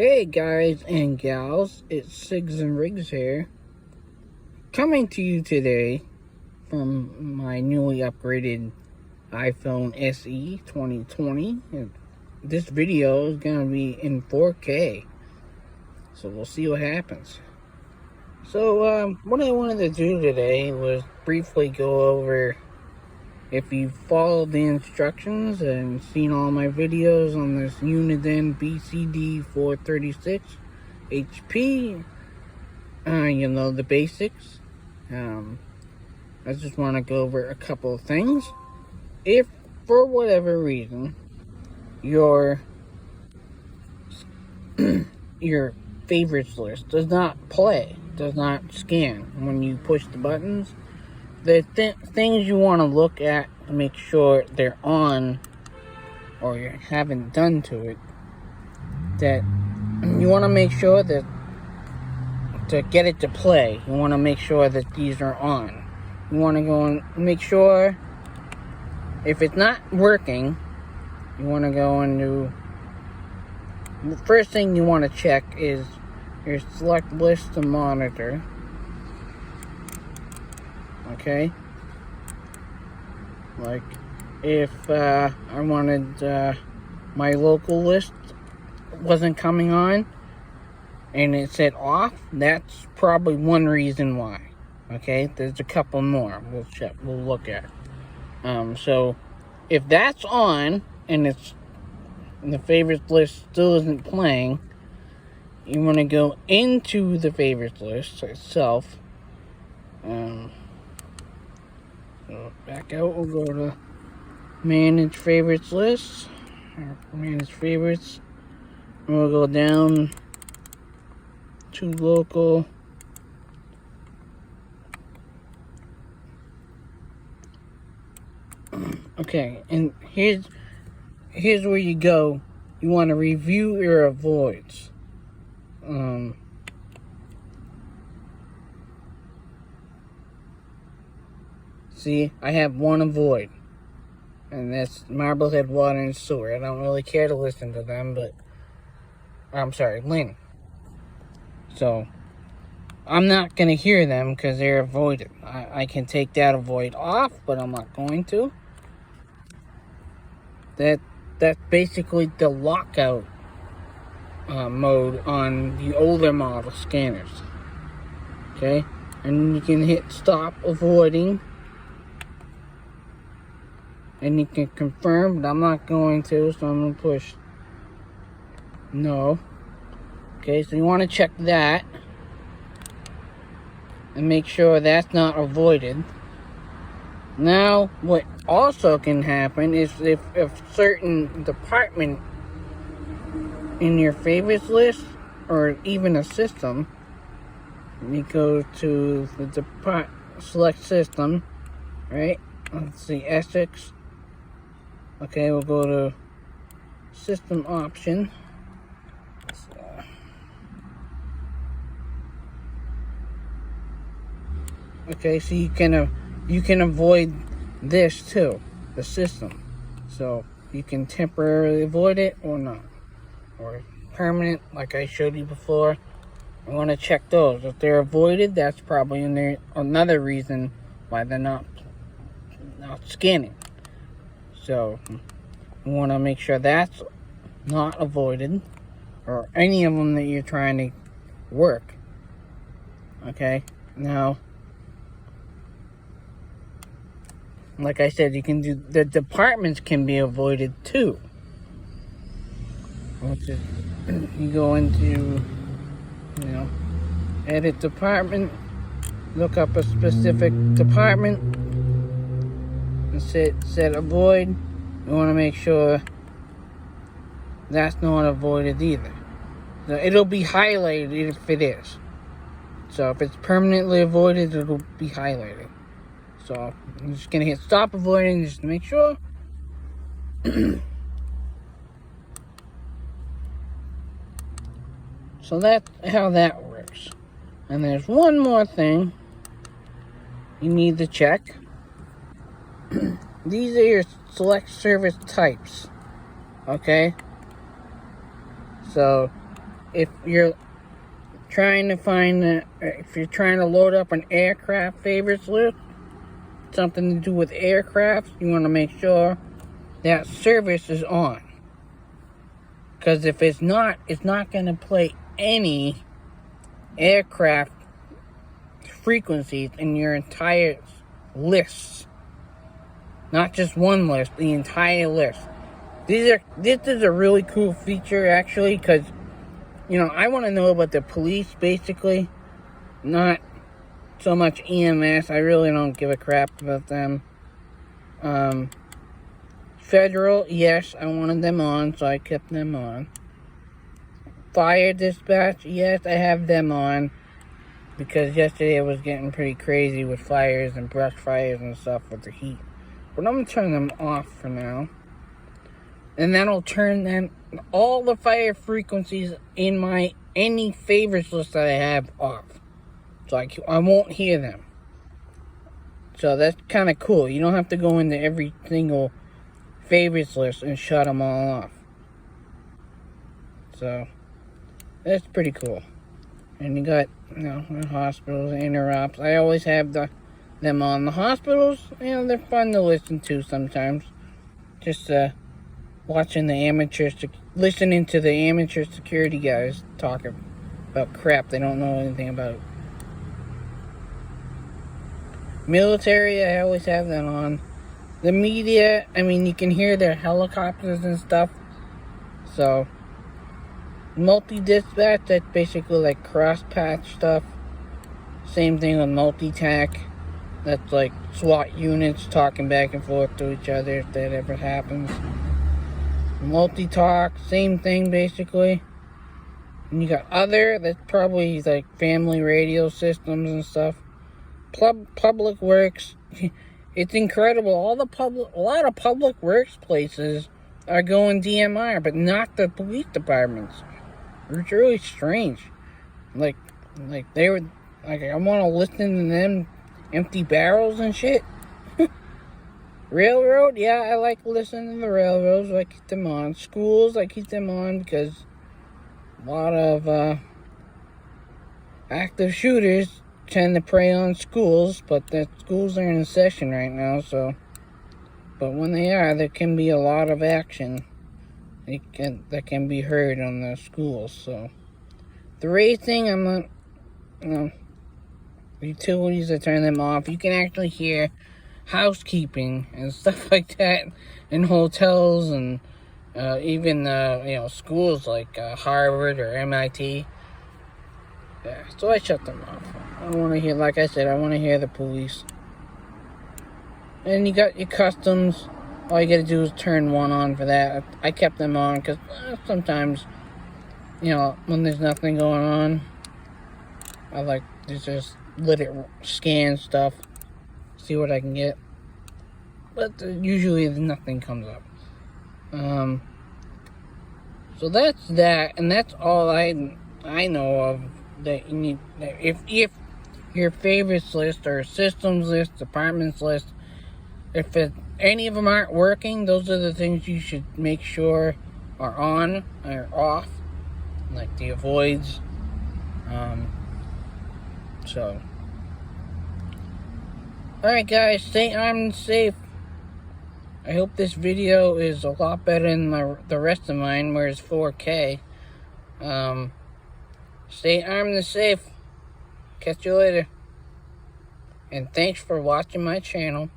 Hey guys and gals, it's Sigs and Riggs here, coming to you today from my newly upgraded iPhone SE 2020. And this video is going to be in 4K, so we'll see what happens. So what I wanted to do today was briefly go over, if you followed the instructions and seen all my videos on this Uniden Bcd436hp, you know the basics. I just want to go over a couple of things. If for whatever reason your your favorites list does not play, does not scan when you push the buttons, the things you want to look at to make sure they're on, or you haven't done to it, that you want to make sure that to get it to play, you want to make sure that these are on. You want to go and make sure if it's not working, you want to go into, the first thing you want to check is your select list to monitor. Okay, like if I wanted my local list wasn't coming on and it said off, that's probably one reason why. Okay, there's a couple more we'll look at. So if that's on and it's the favorites list still isn't playing, you want to go into the favorites list itself. So back out, we'll go to manage favorites list, or manage favorites, and we'll go down to local. Okay, and here's where you go. You want to review your avoids. See, I have one avoid, and that's Marblehead Water and Sewer. I don't really care to listen to them, but I'm sorry, Lynn. So I'm not gonna hear them because they're avoided. I can take that avoid off, but I'm not going to. That's basically the lockout mode on the older model scanners. Okay, and you can hit stop avoiding, and you can confirm, but I'm not going to, so I'm going to push no. Okay, so you want to check that and make sure that's not avoided. Now, what also can happen is if certain department in your favorites list, or even a system, you go to the select system, right? Let's see, Essex. Okay, we'll go to system option. Okay, so you can avoid this too, the system. So you can temporarily avoid it or not, or permanent, like I showed you before. I want to check those. If they're avoided, that's probably in there another reason why they're not scanning. So you want to make sure that's not avoided, or any of them that you're trying to work. Okay, now, like I said, you can do, the departments can be avoided too. You go into, edit department, look up a specific department, and set avoid. You want to make sure that's not avoided either. So it'll be highlighted if it is. So if it's permanently avoided, it'll be highlighted. So I'm just gonna hit stop avoiding just to make sure. So that's how that works. And there's one more thing you need to check. These are your select service types. Okay? So if you're trying to find, if you're trying to load up an aircraft favorites list, something to do with aircraft, you want to make sure that service is on. Because if it's not going to play any aircraft frequencies in your entire list. Not just one list, the entire list. This is a really cool feature, actually, because, you know, I want to know about the police, basically. Not so much EMS. I really don't give a crap about them. Federal, yes, I wanted them on, so I kept them on. Fire dispatch, yes, I have them on. Because yesterday it was getting pretty crazy with fires and brush fires and stuff with the heat. But I'm going to turn them off for now. And that'll turn them, all the fire frequencies in my, any favorites list that I have off. So I won't hear them. So that's kind of cool. You don't have to go into every single favorites list and shut them all off. So that's pretty cool. And you got, you know, the hospitals, interrupts. I always have them on. The hospitals, you know, they're fun to listen to sometimes. Just watching the listening to the amateur security guys talk about crap they don't know anything about. Military, I always have that on. The media, I mean, you can hear their helicopters and stuff. So, multi-dispatch, that's basically like cross-patch stuff. Same thing with multi-tac. That's like SWAT units talking back and forth to each other if that ever happens. Multi-talk, same thing basically. And you got other, that's probably like family radio systems and stuff. Public works. It's incredible. A lot of public works places are going DMR, but not the police departments. It's really strange. Like they were, like, I want to listen to them empty barrels and shit. Railroad, yeah, I like listening to the railroads. I keep them on. Schools, I keep them on because a lot of active shooters tend to prey on schools, but the schools are in session right now, so. But when they are, there can be a lot of action that can be heard on the schools, so. The racing, I'm not, you know, utilities, I turn them off. You can actually hear housekeeping and stuff like that in hotels and even, you know, schools like Harvard or MIT. Yeah, so I shut them off. I don't want to hear, like I said, I want to hear the police. And you got your customs. All you got to do is turn one on for that. I kept them on because sometimes, you know, when there's nothing going on, I like to just let it scan stuff, see what I can get. But usually nothing comes up. So that's that, and that's all I know of that you need. If your favorites list or systems list, departments list, if any of them aren't working, those are the things you should make sure are on or off, like the avoids. So, alright guys, stay armed and safe. I hope this video is a lot better than the rest of mine, where it's 4K. Stay armed and safe. Catch you later. And thanks for watching my channel.